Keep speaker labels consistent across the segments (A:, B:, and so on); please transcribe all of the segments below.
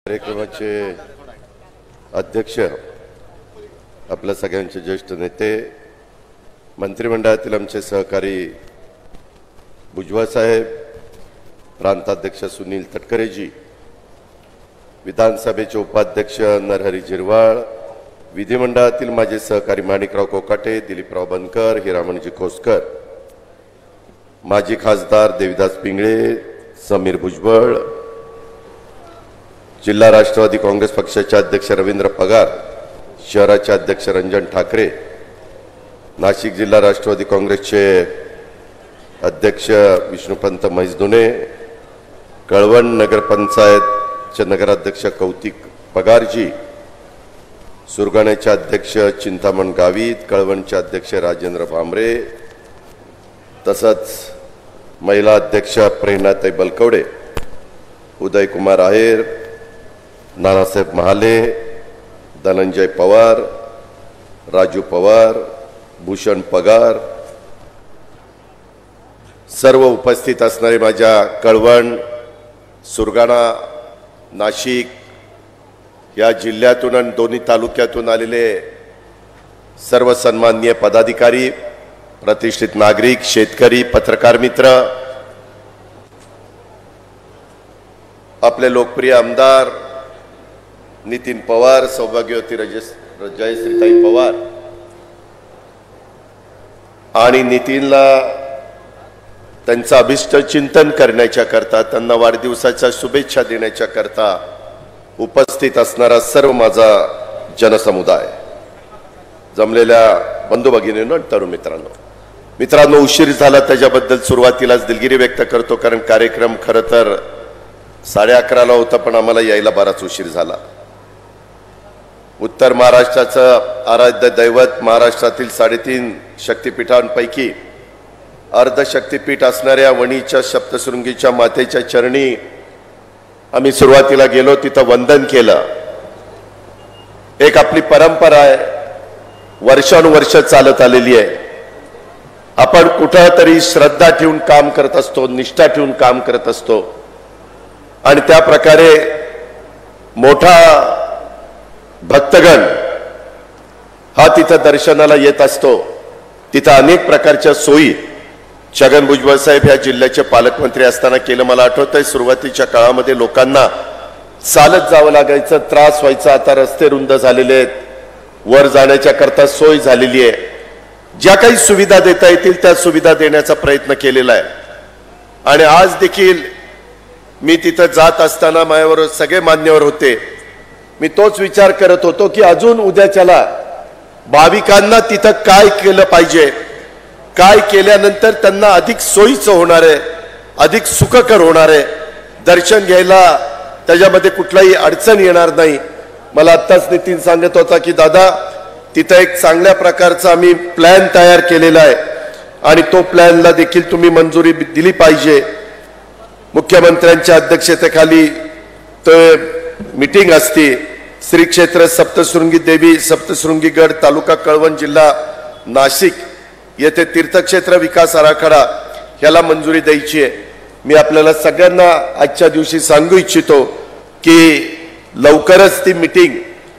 A: कार्यक्रमाचे अध्यक्ष, आपल्या सगळ्यांचे ज्येष्ठ नेते, मंत्रिमंडळातील आमचे सहकारी भुजबळ साहेब, प्रांताध्यक्ष सुनील तटकरेजी, विधानसभेचे उपाध्यक्ष नरहरी झिरवाळ, विधिमंडळातील माझे सहकारी माणिकराव कोकाटे, दिलीपराव बनकर, हिरामणजी कोसकर, माजी खासदार देविदास पिंगळे, समीर भुजबळ, जिल्हा राष्ट्रवादी काँग्रेस पक्षाचे अध्यक्ष रवींद्र पगार, शहराचे अध्यक्ष रंजन ठाकरे, नाशिक जिल्हा राष्ट्रवादी काँग्रेसचे अध्यक्ष विष्णुपंत म्हैसदुने, कळवण नगरपंचायतचे नगराध्यक्ष कौतिक पगारजी, सुरगाण्याचे अध्यक्ष चिंतामण गावित, कळवणचे अध्यक्ष राजेंद्र भामरे, तसंच महिला अध्यक्ष प्रेरणाताई बलकवडे, उदयकुमार आहेर, नानासाहेब महाले, धनंजय पवार, राजू पवार, भूषण पगार, सर्व उपस्थित असणारे माझ्या कळवण, सुरगाणा, नाशिक या जिल्ह्यातून आणि दोन्ही तालुक्यातून आलेले सर्व सन्माननीय पदाधिकारी, प्रतिष्ठित नागरिक, शेतकरी, पत्रकार मित्र, आपले लोकप्रिय आमदार नितीन पवार, सौभाग्यवती जयश्रीताई पवार आणि नितीनला त्यांचं अभिष्ट चिंतन करण्याच्या करता, त्यांना वाढदिवसाच्या शुभेच्छा देण्याच्या करता उपस्थित असणारा सर्व माझा जनसमुदाय, जमलेल्या बंधू भगिनींनो, तरुण मित्रांनो, उशीर झाला त्याच्याबद्दल सुरुवातीलाच दिलगिरी व्यक्त करतो, कारण कार्यक्रम खरं तर 11:30 होता, पण आम्हाला यायला बराच उशीर झाला. उत्तर महाराष्ट्राचं आराध्य दैवत, महाराष्ट्रातील 3.5 शक्तिपीठांपैकी अर्धशक्तिपीठ असणाऱ्या वणीच्या सप्तशृंगीच्या मातेच्या चरणी आम्ही सुरुवातीला गेलो, तिथं वंदन केलं. एक आपली परंपरा आहे, वर्षानुवर्ष चालत आलेली आहे. आपण कुठं तरी श्रद्धा ठेवून काम करत असतो, निष्ठा ठेवून काम करत असतो, आणि त्या प्रकारे मोठा भक्तगण हा तिथं दर्शनाला येत असतो. तिथं अनेक प्रकारच्या सोयी छगन भुजबळ साहेब या जिल्ह्याचे पालकमंत्री असताना केलं. मला आठवतंय सुरुवातीच्या काळामध्ये लोकांना चालत जावं लागायचं, त्रास व्हायचा. आता रस्ते रुंद झालेले आहेत, वर जाण्याच्या करता सोय झालेली आहे. ज्या काही सुविधा देता येतील त्या सुविधा देण्याचा प्रयत्न केलेला आहे. आणि आज देखील मी तिथं जात असताना माझ्यावर सगळे मान्यवर होते. मी तोच विचार करत होतो की अजून उद्याच्याला भाविकांना तिथं काय केलं पाहिजे, काय केल्यानंतर त्यांना अधिक सोयीचं होणार आहे, अधिक सुखकर होणार आहे, दर्शन घ्यायला त्याच्यामध्ये कुठलाही अडचण येणार नाही. मला आत्ताच नितीन सांगत होता की दादा, तिथं एक चांगल्या प्रकारचा आम्ही प्लॅन तयार केलेला आहे आणि तो प्लॅनला देखील तुम्ही मंजुरी दिली पाहिजे. मुख्यमंत्र्यांच्या अध्यक्षतेखाली तो मीटिंग असते. श्री क्षेत्र सप्तशृंगी देवी सप्तशृंगीगड, तालुका कळवण, जिल्हा नाशिक येथे तीर्थक्षेत्र विकास आराखडा ह्याला मंजुरी द्यायची आहे. मी आपल्याला सगळ्यांना आजच्या दिवशी सांगू इच्छितो की लवकरच ती मीटिंग,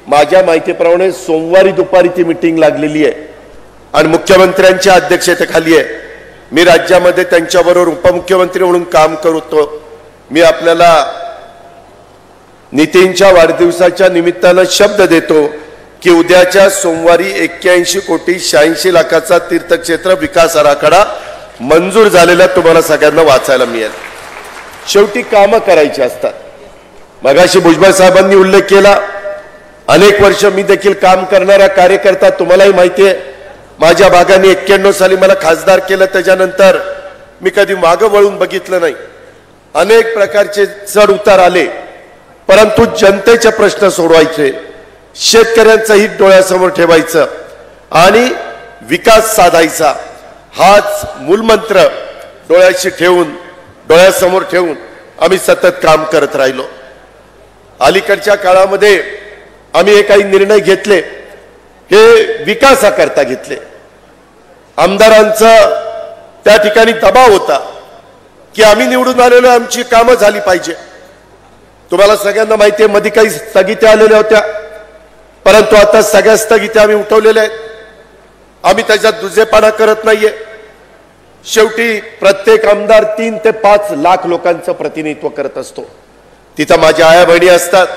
A: माझ्या माहितीप्रमाणे सोमवारी दुपारी ती मीटिंग लागलेली आहे आणि मुख्यमंत्र्यांच्या अध्यक्षतेखाली आहे. मी राज्यामध्ये त्यांच्याबरोबर उपमुख्यमंत्री म्हणून काम करतो. मी आपल्याला नितीनच्या वाढदिवसाच्या निमित्तानं शब्द देतो की उद्याच्या सोमवारी 81,86,00,000 तीर्थक्षेत्र विकास आराखडा मंजूर झालेला तुम्हाला सगळ्यांना वाचायला मिळेल. शेवटी कामं करायची असतात. मगाशी भुजबळ साहेबांनी उल्लेख केला, अनेक वर्ष मी देखील काम करणारा कार्यकर्ता, तुम्हालाही माहिती आहे. माझ्या भागाने 91 साली मला खासदार केलं, त्याच्यानंतर मी कधी मागं वळून बघितलं नाही. अनेक प्रकारचे चढ उतार आले, परंतु जनतेचे प्रश्न सोडवायचे, शेतकऱ्यांचं हित डोळ्यासमोर ठेवायचं आणि विकास साधायचा, हाच मूलमंत्र डोळ्यासमोर ठेवून आम्ही सतत काम करत राहिलो. अलीकडच्या काळामध्ये आम्ही हे काही निर्णय घेतले, हे विकासाकरता घेतले. आमदारांचा त्या ठिकाणी दबाव होता की आम्ही निवडून आलेलो, आमची कामं झाली पाहिजे. तुम्हाला सगळ्यांना माहिती आहे मध्ये काही स्थगित्या आलेल्या होत्या, परंतु आता सगळ्या स्थगित्या आम्ही उठवलेल्या आहेत. आम्ही त्याच्यात दुजेपणा करत नाहीये. शेवटी प्रत्येक आमदार 3 ते 5 लाख लोकांचं प्रतिनिधित्व करत असतो. तिथं माझ्या आया बहिणी असतात.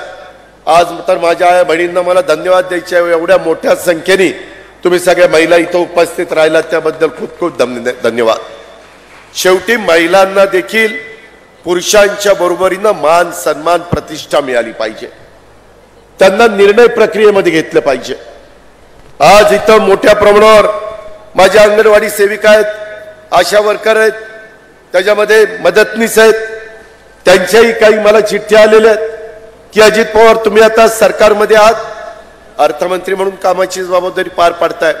A: आज तर माझ्या आया बहिणींना मला धन्यवाद द्यायचे आहे. एवढ्या मोठ्या संख्येने तुम्ही सगळ्या महिला इथं उपस्थित राहिलात त्याबद्दल खूप खूप धन्यवाद. शेवटी महिलांना देखील पुरुषांच्या बरोबरीनं मान सन्मान प्रतिष्ठा मिळाली पाहिजे. त्यांना निर्णय प्रक्रियेमध्ये घेतलं पाहिजे. आज इथं मोठ्या प्रमाणावर माझ्या अंगणवाडी सेविका आहेत, आशा वर्कर आहेत, त्याच्यामध्ये मदतनीस आहेत. त्यांच्याही काही मला चिठ्ठ्या आलेल्या आहेत की अजित पवार तुम्ही आता सरकारमध्ये आहात, अर्थमंत्री म्हणून कामाची जबाबदारी पार पाडताय.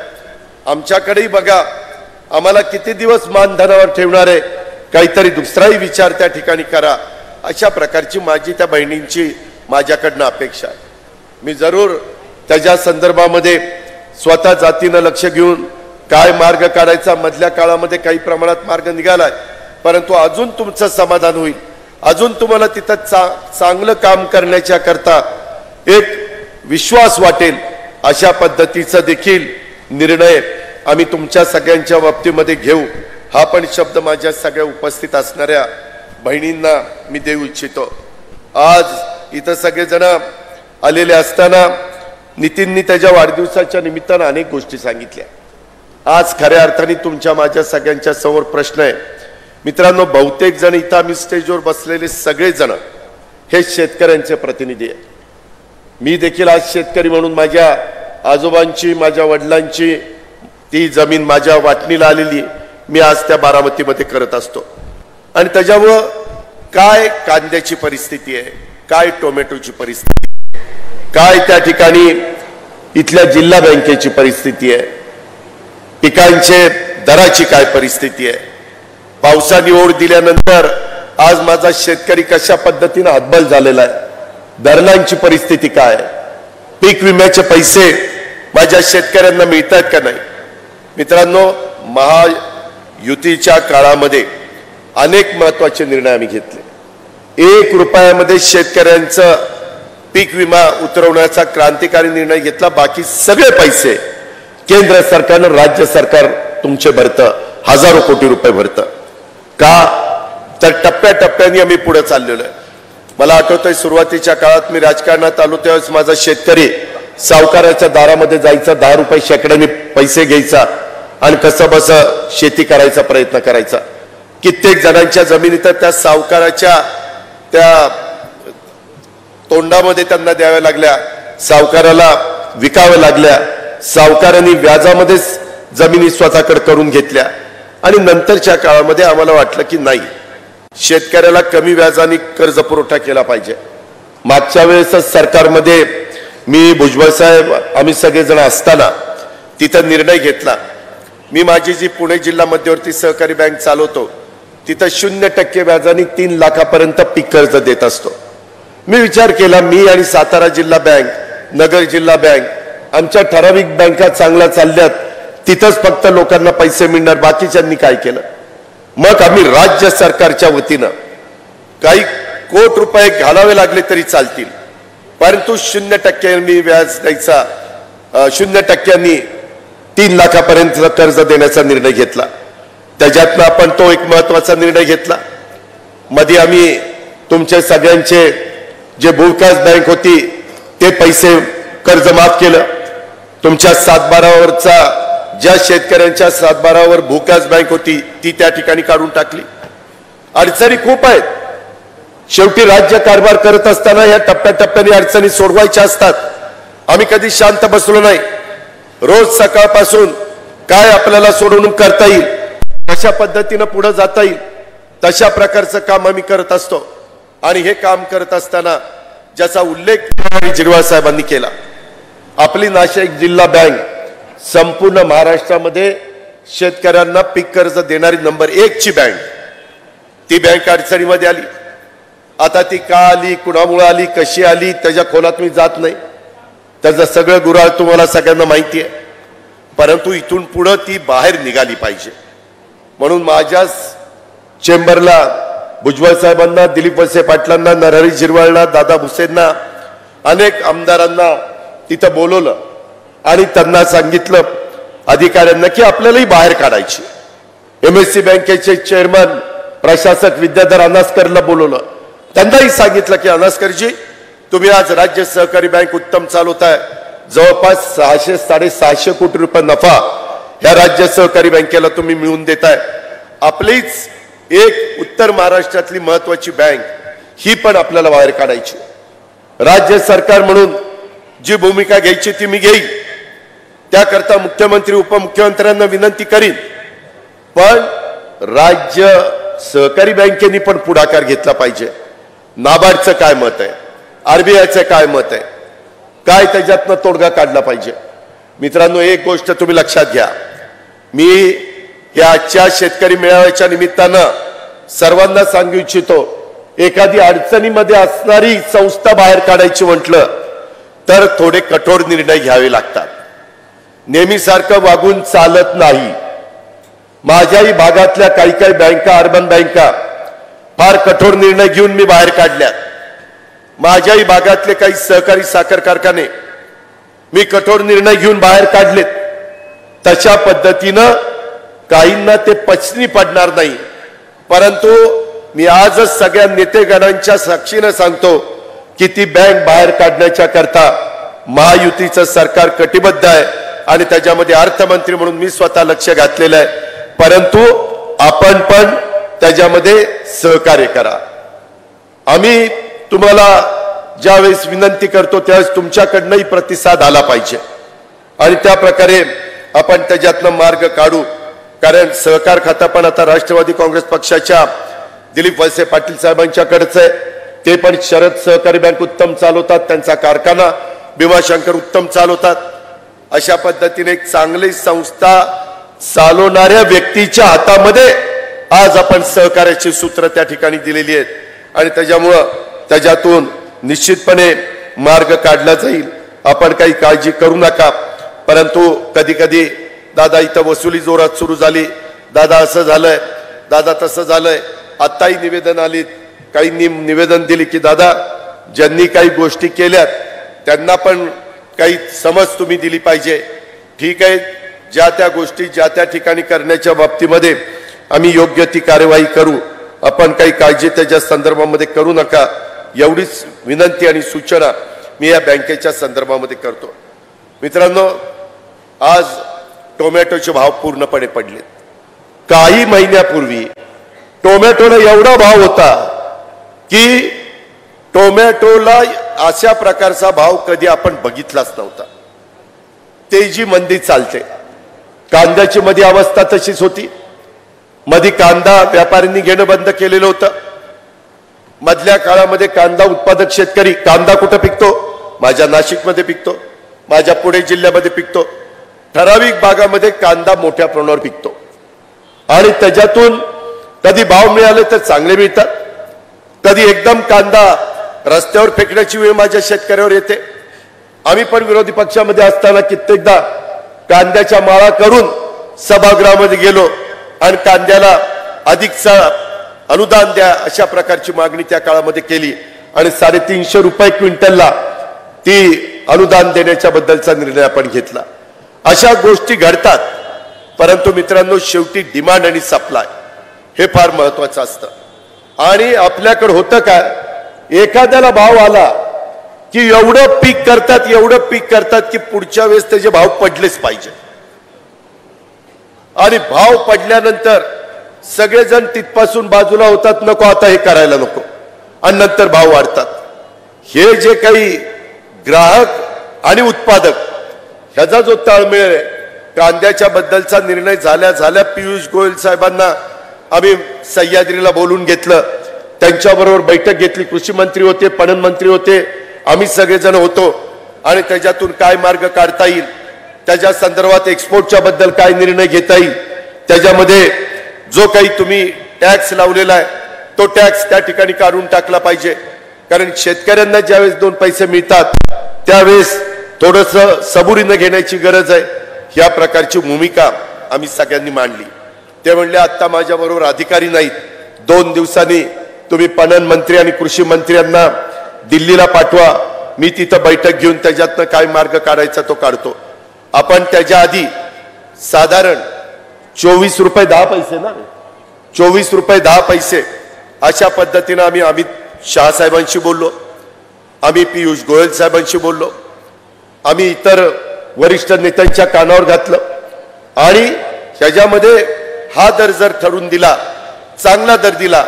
A: आमच्याकडेही बघा, आम्हाला किती दिवस मानधनावर ठेवणार आहे, काहीतरी दुसराही विचार त्या ठिकाणी करा. अशा प्रकारची माझी त्या बहिणींची माझ्याकडनं अपेक्षा आहे. मी जरूर त्याच्या संदर्भामध्ये स्वतः जातीनं लक्ष घेऊन काय मार्ग काढायचा, मधल्या काळामध्ये काही प्रमाणात मार्ग निघालाय, परंतु अजून तुमचं समाधान होईल, अजून तुम्हाला तिथं चांगलं काम करण्याच्या करता एक विश्वास वाटेल अशा पद्धतीचा देखील निर्णय आम्ही तुमच्या सगळ्यांच्या बाबतीमध्ये घेऊ. हा पण शब्द माझ्या सगळ्या उपस्थित असणाऱ्या बहिणींना मी देऊ इच्छितो. आज इथं सगळेजण आलेले असताना नितीननी त्याच्या वाढदिवसाच्या निमित्तानं अनेक गोष्टी सांगितल्या. आज खऱ्या अर्थाने तुमच्या माझ्या सगळ्यांच्या समोर प्रश्न आहे. मित्रांनो, बहुतेक जण इथं आम्ही स्टेजवर बसलेले सगळेजण हे शेतकऱ्यांचे प्रतिनिधी आहेत. मी देखील आज शेतकरी म्हणून माझ्या आजोबांची, माझ्या वडिलांची ती जमीन माझ्या वाटणीला आलेली मी आज त्या बारामतीमध्ये करत असतो. आणि त्याच्यामुळं काय कांद्याची परिस्थिती आहे, काय टोमॅटोची परिस्थिती, काय त्या ठिकाणी इथल्या जिल्हा बँकेची परिस्थिती आहे, पिकांचे दराची काय परिस्थिती आहे, पावसाने ओढ दिल्यानंतर आज माझा शेतकरी कशा पद्धतीने हतबल झालेला आहे, धरणांची परिस्थिती काय, पीक विम्याचे पैसे माझ्या शेतकऱ्यांना मिळतात का नाही. मित्रांनो, महायुतीच्या काळामध्ये अनेक महत्वाचे निर्णय आम्ही घेतले. 1 रुपयामध्ये शेतकऱ्यांचं पीक विमा उतरवण्याचा क्रांतिकारी निर्णय घेतला. बाकी सगळे पैसे केंद्र सरकारनं, राज्य सरकार तुमचे भरतं, हजारो कोटी रुपये भरतं. का तर टप्प्याटप्प्याने आम्ही पुढे चाललेलो आहे. मला आठवतंय सुरुवातीच्या काळात मी राजकारणात आलो त्यावेळेस माझा शेतकरी सावकाराच्या दारामध्ये जायचा, 10 रुपये शेकड्याने पैसे घ्यायचा आणि कसं बस शेती करायचा प्रयत्न करायचा. कित्येक जणांच्या जमिनी तर त्या सावकाराच्या त्या तोंडामध्ये त्यांना द्याव्या लागल्या, सावकाराला विकाव्या लागल्या, सावकारांनी व्याजामध्येच जमिनी स्वतःकडे करून घेतल्या. आणि नंतरच्या काळामध्ये आम्हाला वाटलं की नाही, शेतकऱ्याला कमी व्याजाने कर्ज पुरवठा केला पाहिजे. मागच्या वेळेसच सरकारमध्ये मी, भुजबळ साहेब, आम्ही सगळेजण असताना तिथं निर्णय घेतला. मी माझी जी पुणे जिल्हा मध्यवर्ती सहकारी बँक चालवतो तिथं 0% व्याजाने 3 लाखापर्यंत पीक कर्ज देत असतो. मी विचार केला, मी आणि सातारा जिल्हा बँक, नगर जिल्हा बँक, आमच्या ठराविक बँका चांगल्या चालल्यात, तिथंच फक्त लोकांना पैसे मिळणार, बाकीच्यांनी काय केलं. मग आम्ही राज्य सरकारच्या वतीनं काही कोटी रुपये घालावे लागले तरी चालतील, परंतु 0% व्याज द्यायचा, 0% 3 लाखापर्यंत कर्ज देण्याचा निर्णय घेतला. त्याच्यातनं आपण तो एक महत्वाचा निर्णय घेतला. मध्ये आम्ही तुमचे सगळ्यांचे जे भूविकास बँक होती ते पैसे कर्ज माफ केलं. तुमच्या 7/12वरचा, ज्या शेतकऱ्यांच्या 7/12वर भूविकास बँक होती ती त्या ठिकाणी काढून टाकली. अडचणी खूप आहेत. शेवटी राज्य कारभार करत असताना या टप्प्याटप्प्याने अडचणी सोडवायच्या असतात. आम्ही कधी शांत बसलो नाही. रोज सकाळपासून काय आपल्याला सोडवणूक करता येईल, कशा पद्धतीनं पुढे जाता येईल, तशा प्रकारचं काम आम्ही करत असतो. आणि हे काम करत असताना ज्याचा उल्लेख जिरवाळ साहेबांनी केला, आपली नाशिक जिल्हा बँक संपूर्ण महाराष्ट्रामध्ये शेतकऱ्यांना पीक कर्ज देणारी नंबर 1 ची बँक, ती बँक अडचणीमध्ये आली. आता ती का आली, कुणामुळे आली, कशी आली, त्याच्या खोलात मी जात नाही. त्याचं सगळं गुराळ तुम्हाला सगळ्यांना माहिती आहे. परंतु इथून पुढे ती बाहेर निघाली पाहिजे. म्हणून माझ्या चेंबरला भुजबळ साहेबांना, दिलीप वळसे पाटलांना, नरहरी झिरवाळला, दादा भुसेंना, अनेक आमदारांना तिथं बोलवलं आणि त्यांना सांगितलं अधिकाऱ्यांना की आपल्यालाही बाहेर काढायची. MSC बँकेचे चेअरमन प्रशासक विद्याधर अनास्करला बोलवलं. त्यांनाही सांगितलं की अनास्करजी, तुम्ही आज राज्य सहकारी बँक उत्तम चालवताय. जवळपास 600-650 कोटी रुपये नफा या राज्य सहकारी बँकेला तुम्ही मिळवून देताय. आपलीच एक उत्तर महाराष्ट्रातली महत्वाची बँक ही पण आपल्याला बाहेर काढायची. राज्य सरकार म्हणून जी भूमिका घ्यायची ती मी घेईन. त्याकरता मुख्यमंत्री उपमुख्यमंत्र्यांना विनंती करीन. पण राज्य सहकारी बँकेने पण पुढाकार घेतला पाहिजे. नाबार्डचं काय मत आहे, RBIचं काय मत आहे, काय त्याच्यातनं तोडगा काढला पाहिजे. मित्रांनो, एक गोष्ट तुम्ही लक्षात घ्या. मी या आजच्या शेतकरी मेळाव्याच्या निमित्तानं सर्वांना सांगू इच्छितो, एखादी अडचणीमध्ये असणारी संस्था बाहेर काढायची म्हटलं तर थोडे कठोर निर्णय घ्यावे लागतात. नेहमीसारखं वागून चालत नाही. माझ्याही भागातल्या काही बँका, अर्बन बँका फार कठोर निर्णय घेऊन मी बाहेर काढल्यात. माझ्याही भागातले काही सहकारी साखर कारखाने मी कठोर निर्णय घेऊन बाहेर काढलेत. तशा पद्धतीनं काहींना ते पचनी पडणार नाही. परंतु मी आजच सगळ्या नेतेगणांच्या साक्षीनं सांगतो की ती बँक बाहेर काढण्याच्या करता महायुतीचं सरकार कटिबद्ध आहे आणि त्याच्यामध्ये अर्थमंत्री म्हणून मी स्वतः लक्ष घातलेलं आहे. परंतु आपण पण त्याच्यामध्ये सहकार्य करा. आम्ही तुम्हाला ज्यावेळेस विनंती करतो त्यावेळेस तुमच्याकडनंही प्रतिसाद आला पाहिजे आणि त्या प्रकारे आपण त्याच्यातनं मार्ग काढू. कारण सहकार खातं पण आता राष्ट्रवादी काँग्रेस पक्षाच्या दिलीप वळसे पाटील साहेबांच्याकडेच आहे. ते पण शरद सहकारी बँक उत्तम चालवतात, त्यांचा कारखाना भीमाशंकर उत्तम चालवतात. अशा पद्धतीने एक चांगली संस्था चालवणाऱ्या व्यक्तीच्या हातामध्ये आज आपण सहकार्याची सूत्र त्या ठिकाणी दिलेली आहेत आणि त्याच्यातून निश्चितपणे मार्ग काढला जाईल. आपण काही काळजी करू नका. परंतु कधी कधी दादा इथं वसुली जोरात सुरू झाली, दादा असं झालंय, दादा तसं झालंय. आत्ताही निवेदन आलीत, काहींनी निवेदन दिली की दादा ज्यांनी काही गोष्टी केल्यात त्यांना पण काही समज तुम्ही दिली पाहिजे. ठीक आहे, ज्या त्या गोष्टी ज्या त्या ठिकाणी करण्याच्या बाबतीमध्ये आम्ही योग्य ती कार्यवाही करू. आपण काही काळजी त्याच्या संदर्भामध्ये करू नका, एवढीच विनंती आणि सूचना मी या बँकेच्या संदर्भामध्ये करतो. मित्रांनो, आज टोमॅटोचे भाव पूर्णपणे पडले. काही महिन्यापूर्वी टोमॅटोला एवढा भाव होता की टोमॅटोला अशा प्रकारचा भाव कधी आपण बघितलाच नव्हता. तेजी मंदी चालते. कांद्याची मध्ये अवस्था तशीच होती. मध्ये कांदा व्यापाऱ्यांनी घेणं बंद केलेलं होतं. मधल्या काळामध्ये कांदा उत्पादक शेतकरी, कांदा कुठं पिकतो? माझ्या नाशिकमध्ये पिकतो, माझ्या पुणे जिल्ह्यामध्ये पिकतो. ठराविक भागामध्ये कांदा मोठ्या प्रमाणावर पिकतो आणि त्याच्यातून कधी भाव मिळाले तर चांगले मिळतात, कधी एकदम कांदा रस्त्यावर फेकण्याची वेळ माझ्या शेतकऱ्यावर येते. आम्ही पण विरोधी पक्षामध्ये असताना कित्येकदा कांद्याच्या माळा करून सभागृहामध्ये गेलो आणि कांद्याला अधिकचा अनुदान द्या अशा प्रकारची मागणी त्या काळामध्ये केली आणि 350 रुपये क्विंटलला ती अनुदान देण्याच्या बद्दलचा निर्णय आपण घेतला. अशा गोष्टी घडतात. परंतु मित्रांनो, शेवटी डिमांड आणि सप्लाय हे फार महत्वाचं असतं. आणि आपल्याकडे होतं काय, एखाद्याला भाव आला की एवढं पीक करतात की पुढच्या वेळेस त्याचे भाव पडलेच पाहिजे. आणि भाव पडल्यानंतर सगळेजण तिथपासून बाजूला होतात, नको आता हे करायला नको, आणि नंतर भाव वाढतात. हे जे काही ग्राहक आणि उत्पादक ह्याचा जो ताळमेळ आहे, कांद्याच्या बद्दलचा निर्णय झाल्या पियुष गोयल साहेबांना आम्ही सह्याद्रीला बोलून घेतलं. त्यांच्याबरोबर बैठक घेतली. कृषी मंत्री होते, पणन मंत्री होते, आम्ही सगळेजण होतो आणि त्याच्यातून काय मार्ग काढता येईल, त्याच्या संदर्भात एक्सपोर्टच्या बद्दल काय निर्णय घेता येईल, त्याच्यामध्ये जो काही तुम्ही टॅक्स लावलेला आहे तो टॅक्स त्या ठिकाणी काढून टाकला पाहिजे. कारण शेतकऱ्यांना ज्यावेळेस 2 पैसे मिळतात त्यावेळेस थोडंसं सबुरीनं घेण्याची गरज आहे. या प्रकारची भूमिका आम्ही सगळ्यांनी मांडली. ते म्हणले आत्ता माझ्याबरोबर अधिकारी नाहीत, 2 दिवसांनी तुम्ही पणन मंत्री आणि कृषी मंत्र्यांना दिल्लीला पाठवा, मी तिथं बैठक घेऊन त्याच्यातनं काय मार्ग काढायचा तो काढतो. आपण त्याच्या आधी साधारण 24 रुपये 10 पैसे ना, 24 रुपये 10 पैसे अशा पद्धतीनं आम्ही अमित शाह साहेबांशी बोललो, आम्ही पियुष गोयल साहेबांशी बोललो, आम्ही इतर वरिष्ठ नेत्यांच्या कानावर घातलं आणि त्याच्यामध्ये हा दर जर ठरवून दिला, चांगला दर दिला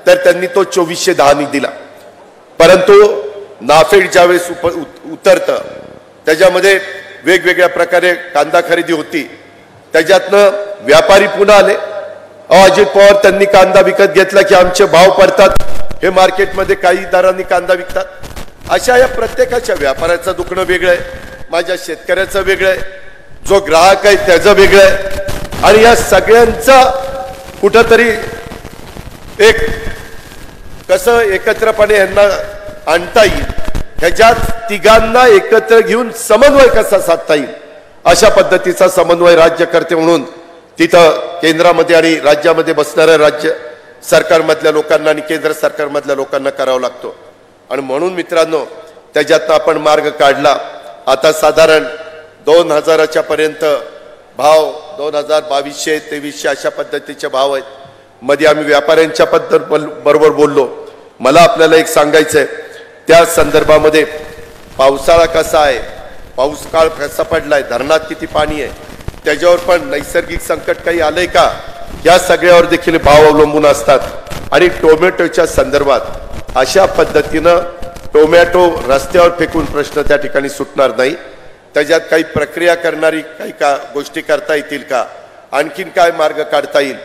A: तर त्यांनी तो 2410 दिला. परंतु नाफेड ज्यावेळेस उतरतं त्याच्यामध्ये वेगवेगळ्या प्रकारे कांदा खरेदी होती, त्याच्यातनं व्यापारी पुन्हा आले, अजित पवार त्यांनी कांदा विकत घेतला की आमचे भाव पडतात, हे मार्केटमध्ये काही दरांनी कांदा विकतात. अशा या प्रत्येकाच्या व्यापाऱ्याचं दुखणं वेगळं आहे, माझ्या शेतकऱ्याचं वेगळं आहे, जो ग्राहक आहे त्याचं वेगळं आहे आणि या सगळ्यांचा कुठंतरी एक कसं एकत्रपणे यांना आणता येईल, ह्याच्यात तिघांना एकत्र घेऊन समन्वय कसा साधता येईल अशा पद्धतीचा समन्वय राज्यकर्ते म्हणून तिथं केंद्रामध्ये आणि राज्यामध्ये बसणाऱ्या राज्य सरकारमधल्या लोकांना आणि केंद्र सरकारमधल्या लोकांना करावा लागतो. आणि म्हणून मित्रांनो त्याच्यातनं आपण मार्ग काढला. आता साधारण 2000च्या पर्यंत भाव 2000 2200 2300 अशा पद्धतीचे भाव आहेत. मध्ये आम्ही व्यापाऱ्यांच्या बरोबर बोललो. मला आपल्याला एक सांगायचंय, त्या संदर्भामध्ये पावसाळा कसा आहे, पाऊस काळ कसा पडलाय, धरणात किती पाणी आहे, त्याच्यावर पण नैसर्गिक संकट काही आलंय का, या सगळ्यावर देखील भाव अवलंबून असतात. आणि टोमॅटोच्या संदर्भात अशा पद्धतीनं टोमॅटो रस्त्यावर फेकून प्रश्न त्या ठिकाणी सुटणार नाही. त्याच्यात काही प्रक्रिया करणारी काही का गोष्टी करता येतील का, आणखीन काय मार्ग काढता येईल,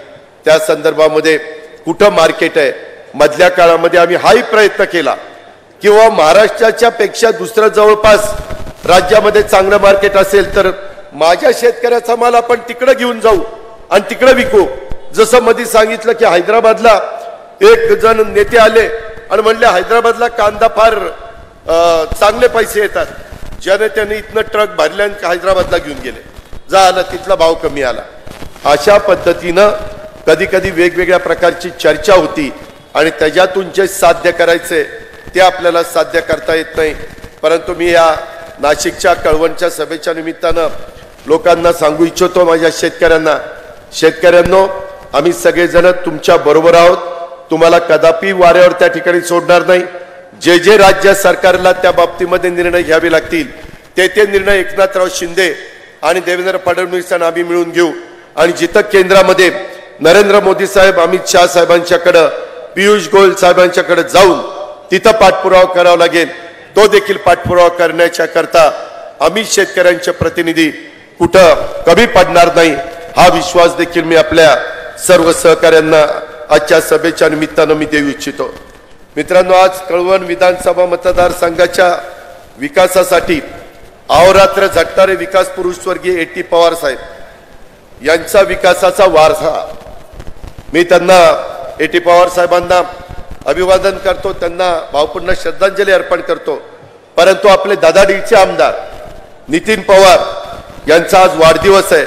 A: त्या संदर्भामध्ये कुठं मार्केट आहे. मधल्या काळामध्ये आम्ही हाही प्रयत्न केला किंवा महाराष्ट्राच्या पेक्षा दुसरं जवळपास राज्यामध्ये चांगलं मार्केट असेल तर माझ्या शेतकऱ्याचा माल आपण तिकडे घेऊन जाऊ आणि तिकडे विकू. जसं मध्ये सांगितलं की हैदराबादला एक जण नेते आले आणि म्हणले हैदराबादला कांदा फार चांगले पैसे येतात, ज्याने त्याने इथनं ट्रक भरले आणि हैदराबादला घेऊन गेले, झालं तिथला भाव कमी आला. अशा पद्धतीनं कधी कधी वेगवेगळ्या प्रकारची चर्चा होती आणि त्याच्यातून जे साध्य करायचे ते आपल्याला साध्य करता येत नाही. परंतु मी या नाशिकच्या कळवणच्या सभेच्या निमित्तानं लोकांना सांगू इच्छितो, माझ्या शेतकऱ्यांनो आम्ही सगळेजण तुमच्या बरोबर आहोत, तुम्हाला कदापि वाऱ्यावर त्या ठिकाणी सोडणार नाही. जे जे राज्य सरकारला त्या बाबतीमध्ये निर्णय घ्यावे लागतील ते निर्णय एकनाथराव शिंदे आणि देवेंद्र फडणवीस आम्ही मिळून घेऊ. आणि जिथं केंद्रामध्ये नरेंद्र मोदी साहेब, अमित शाह साहेबांच्याकडे, पियुष गोयल साहेबांच्याकडे जाऊन तिथं पाठपुरावा करावा लागेल, तो देखील पाठपुरावा करण्याच्या करता आम्ही शेतकऱ्यांचे प्रतिनिधी कुठं कमी पडणार नाही, हा विश्वास देखील मी आपल्या सर्व सहकाऱ्यांना आजच्या सभेच्या निमित्तानं मी देऊ इच्छितो. मित्रांनो, आज कळवण विधानसभा मतदारसंघाच्या विकासासाठी अहोरात्र झटणारे विकास पुरुष स्वर्गीय A.T. पवार साहेब यांचा विकासाचा वारसा, मी त्यांना A.T. पवार साहेबांना अभिवादन करतो, त्यांना भावपूर्ण श्रद्धांजली अर्पण करतो. परंतु आपले दादाडीचे आमदार नितीन पवार यांचा आज वाढदिवस आहे.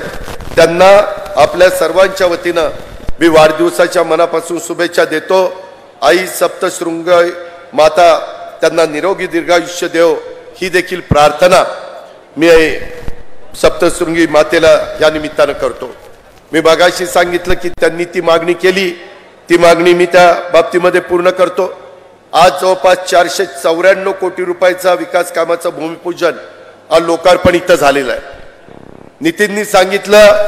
A: त्यांना आपल्या सर्वांच्या वतीनं मी वाढदिवसाच्या मनापासून शुभेच्छा देतो. आई सप्तशृंग माता त्यांना निरोगी दीर्घायुष्य देव ही देखील प्रार्थना मी सप्तशृंगी मातेला या निमित्तानं करतो. मी मागाशी सांगितलं की त्यांनी ती मागणी केली, ती मागणी मी त्या बाबतीमध्ये पूर्ण करतो. आज जवळपास 494 कोटी रुपयाचा विकास कामाचं भूमिपूजन लोकार्पण इथं झालेलं आहे. नितीननी सांगितलं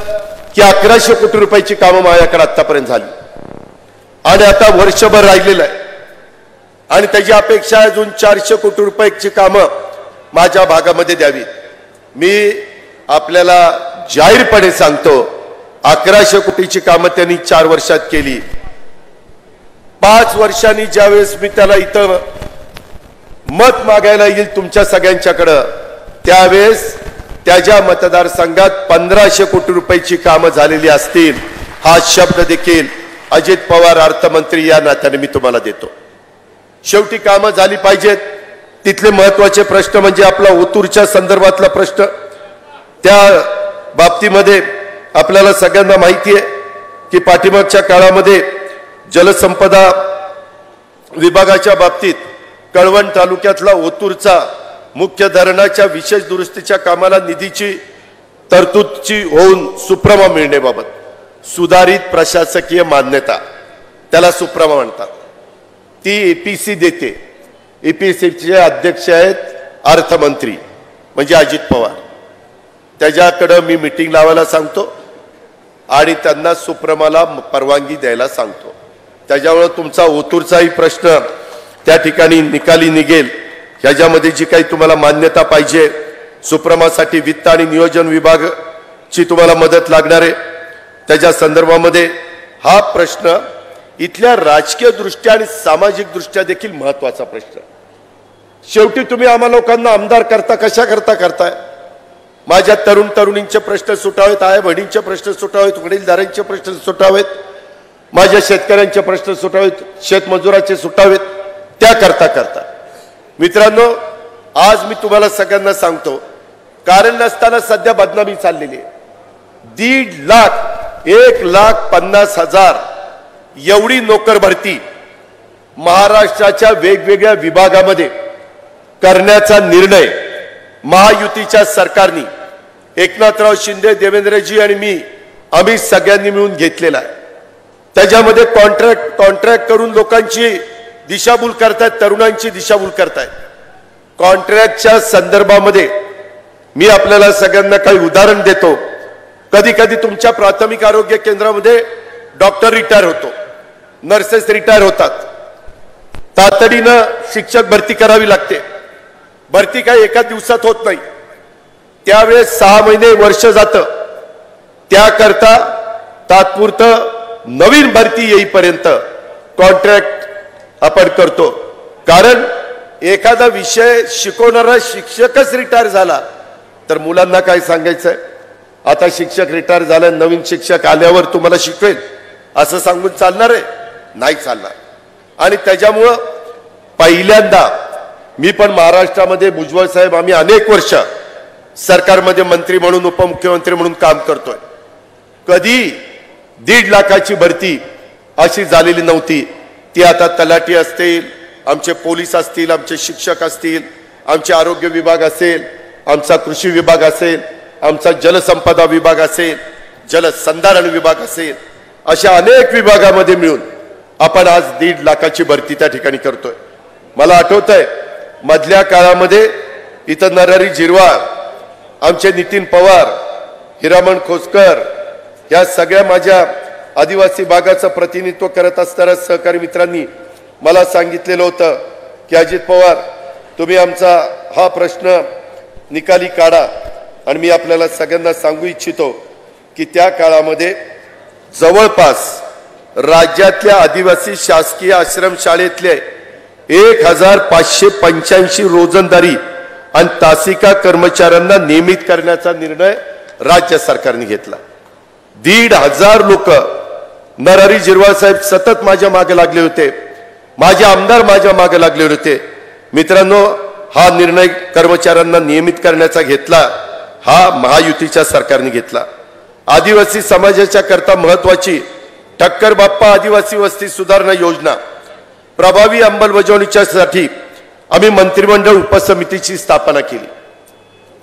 A: की 1100 कोटी रुपयाची कामं माझ्याकडे आतापर्यंत झाली आणि आता वर्षभर राहिलेलं आहे आणि त्याची अपेक्षा अजून 400 कोटी रुपयाची कामं माझ्या भागामध्ये द्यावी. मी आपल्याला जाहीरपणे सांगतो, 1100 कोटीची कामं त्यांनी 4 वर्षात केली. 5 वर्षांनी ज्यावेळेस मी त्याला इथं मत मागायला येईल तुमच्या सगळ्यांच्याकडं, त्यावेळेस त्याच्या मतदारसंघात 1500 कोटी रुपयाची कामं झालेली असतील, हा शब्द देखील अजित पवार अर्थमंत्री या नात्याने मी तुम्हाला देतो. शेवटी कामं झाली पाहिजेत. तिथले महत्वाचे प्रश्न म्हणजे आपला ओतूरच्या संदर्भातला प्रश्न, त्या बाबतीमध्ये आपल्याला सगळ्यांना माहिती आहे की पाठीमागच्या काळामध्ये जलसंपदा विभागाच्या बाबतीत कळवण तालुक्यातला ओतूरचा मुख्य धरणाच्या विशेष दुरुस्तीच्या कामाला निधीची तरतूदची होऊन सुप्रमा मिळण्याबाबत सुधारित प्रशासकीय मान्यता, त्याला सुप्रमा म्हणतात, ती एपीसी देते. एपीसीचे अध्यक्ष आहेत अर्थमंत्री म्हणजे अजित पवार. त्याच्याकडे मी मीटिंग लावायला सांगतो आणि त्यांना सुप्रमाला परवानगी द्यायला सांगतो. त्याच्यामुळे तुमचा ओतूरचाही प्रश्न त्या ठिकाणी निकाली निघेल. ह्याच्यामध्ये जी काही तुम्हाला मान्यता पाहिजे, सुप्रमासाठी वित्त आणि नियोजन विभागाची तुम्हाला मदत लागणार आहे, त्याच्या संदर्भामध्ये हा प्रश्न इथल्या राजकीय दृष्ट्या आणि सामाजिक दृष्ट्या देखील महत्त्वाचा प्रश्न. शेवटी तुम्ही आम्हा लोकांना आमदार करता कशा करताय? माझ्या तरुण तरुणींचे प्रश्न सुटावेत, आया बहिणींचे प्रश्न सुटावेत, वडीलधाऱ्यांचे प्रश्न सुटावेत, माझ्या शेतकऱ्यांचे प्रश्न सुटावेत, शेतमजुराचे सुटावेत, त्या करता मित्रांनो, आज मी तुम्हाला सगळ्यांना सांगतो, कारण नसताना सध्या बदनामी चाललेली आहे. 1.5 लाख 1,50,000 एवढी नोकर भरती महाराष्ट्राच्या वेगवेगळ्या विभागामध्ये करण्याचा निर्णय महायुतीच्या सरकारने, एकनाथराव शिंदे, देवेंद्रजी आणि आम्ही सगळ्यांनी मिळून घेतलेला आहे. त्याच्यामध्ये कॉन्ट्रॅक्ट करून लोकांची दिशाभूल करतायत, तरुणांची दिशाभूल करतायत. कॉन्ट्रॅक्टच्या संदर्भामध्ये मी आपल्याला सगळ्यांना काही उदाहरण देतो. कधी कधी तुमच्या प्राथमिक आरोग्य केंद्रामध्ये डॉक्टर रिटायर होतो, नर्सेस रिटायर होतात, तातडीनं शिक्षक भरती करावी लागते. भरती काही एका दिवसात होत नाही, त्यावेळेस 6 महिने वर्ष जातं. त्याकरता तात्पुरतं नवीन भरती येईपर्यंत कॉन्ट्रॅक्ट आपण करतो. कारण एखादा विषय शिकवणारा शिक्षकच रिटायर झाला तर मुलांना काय सांगायचंय? आता शिक्षक रिटायर झाला, नवीन शिक्षक आल्यावर तुम्हाला शिकवेल असं सांगून चालणार आहे? नाही चालणार. आणि त्याच्यामुळं पहिल्यांदा मी पण महाराष्ट्रामध्ये भुजबळ साहेब आम्ही अनेक वर्ष सरकारमध्ये मंत्री म्हणून, उपमुख्यमंत्री म्हणून काम करतोय. कधी 1.5 लाखाची भरती अशी झालेली नव्हती. ती आता तलाठी असतील, आमचे पोलीस असतील, आमचे शिक्षक असतील, आमचे आरोग्य विभाग असेल, आमचा कृषी विभाग असेल, आमचा जलसंपदा विभाग असेल, जलसंधारण विभाग असेल, अशा अनेक विभागामध्ये मिळून आपण आज 1.5 लाखाची भरती त्या ठिकाणी करतोय. मला आठवतंय मधल्या काळामध्ये इथं नरहरी झिरवाळ, आमचे नितीन पवार, हिरामण खोसकर, या सगळ्या माझ्या आदिवासी भागाचं प्रतिनिधित्व करत असणाऱ्या सहकारी मित्रांनी मला सांगितलेलं होतं की अजित पवार, तुम्ही आमचा हा प्रश्न निकाली काढा. आणि मी आपल्याला सगळ्यांना सांगू इच्छितो की त्या काळामध्ये जवळपास राज्यातल्या आदिवासी शासकीय आश्रमशाळेतले 1,585 रोजंदारी आणि तासिका कर्मचाऱ्यांना नियमित करण्याचा निर्णय राज्य सरकारने घेतला. 1,500 लोक, नरहरी झिरवाळ साहेब सतत माझ्या मागे लागले होते, माझे आमदार माझ्या मागे लागले होते. मित्रांनो, हा निर्णय कर्मचाऱ्यांना नियमित करण्याचा घेतला, हा महायुतीच्या सरकारने घेतला. आदिवासी समाजाच्या करता महत्वाची ठक्कर बाप्पा आदिवासी वस्ती सुधारणा योजना प्रभावी अंमलबजावणीसाठी आम्ही मंत्रिमंडळ उपसमितीची स्थापना केली.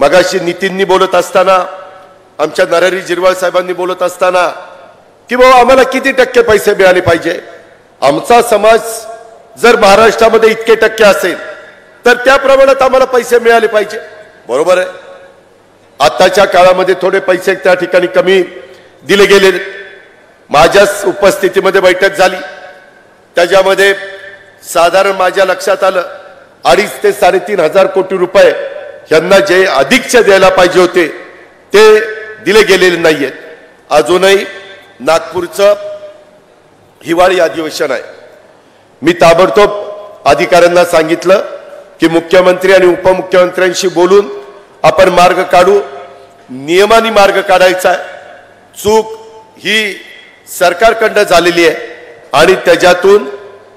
A: मगाशी नितीननी बोलत असताना, आमच्या नरहरी झिरवाळ साहेबांनी बोलत असताना की बाबा आम्हाला किती टक्के पैसे मिळाले पाहिजे, आमचा समाज जर महाराष्ट्रामध्ये इतके टक्के असेल तर त्या प्रमाणात आम्हाला पैसे मिळाले पाहिजे. बरोबर आहे. आताच्या काळामध्ये थोडे पैसे त्या ठिकाणी कमी दिले गेले. माझ्याच उपस्थितीमध्ये बैठक झाली, त्याच्यामध्ये साधारण माझ्या लक्षात आलं 2.5 ते 3.5 कोटी रुपये यांना जे अधिकचे द्यायला पाहिजे होते ते दिले गेलेले नाहीयेत. अजूनही नागपूरचं हिवाळी अधिवेशन आहे. मी ताबडतोब अधिकाऱ्यांना सांगितलं की मुख्यमंत्री आणि उपमुख्यमंत्र्यांशी बोलून आपण मार्ग काढू, नियमाने मार्ग काढायचा आहे. चूक ही सरकारकडनं झालेली आहे आणि त्याच्यातून